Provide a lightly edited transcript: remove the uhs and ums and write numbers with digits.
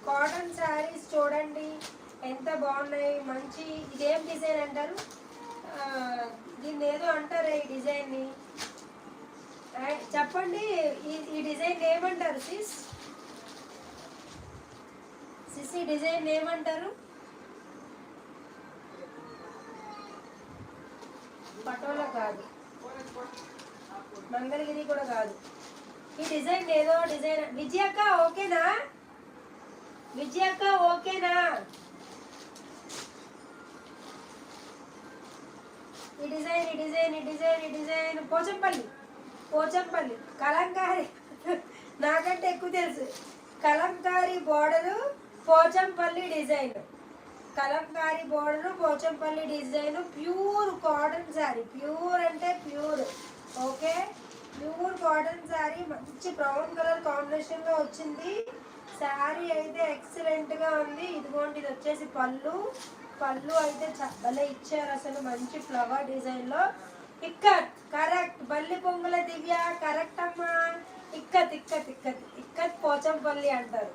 Cotton saris చూడండి ఎంత బాగున్నాయి. మంచి ఇదేం డిజైన్ అంటారు, దీన్ని ఏదో అంటారే ఈ డిజైన్ని, చెప్పండి. ఈ డిజైన్ ఏమంటారు సిస్? ఈ డిజైన్ ఏమంటారు? పటోలా కాదు, మంగళగిరి కూడా కాదు. ఈ డిజైన్ ఏదో డిజైన్. విజయక్క ఓకేనా? విజయక్క ఓకేనా? ఈ డిజైన్ ఈ డిజైన్ ఈ డిజైన్ ఈ డిజైన్ పోచంపల్లి, పోచంపల్లి కలంకారీ. నాకంటే ఎక్కువ తెలుసు. Kalamkari border, Pochampally design. Kalamkari border, Pochampally design. Pure cotton sari. Pure అంటే pure. Okay, pure cotton sari. మంచి బ్రౌన్ కలర్ కాంబినేషన్లో వచ్చింది. శారీ అయితే ఎక్సలెంట్గా ఉంది. ఇదిగోండి, ఇది వచ్చేసి పళ్ళు. పళ్ళు అయితే భలే ఇచ్చారు అసలు, మంచి ఫ్లవర్ డిజైన్లో. ఇక్కత్ కరెక్ట్. బల్లి పొంగుల దివ్య కరెక్ట్ అమ్మా. ఇక్కత్ ఇక్కత్ ఇక్కత్ ఇక్కత్ పోచంపల్లి అంటారు.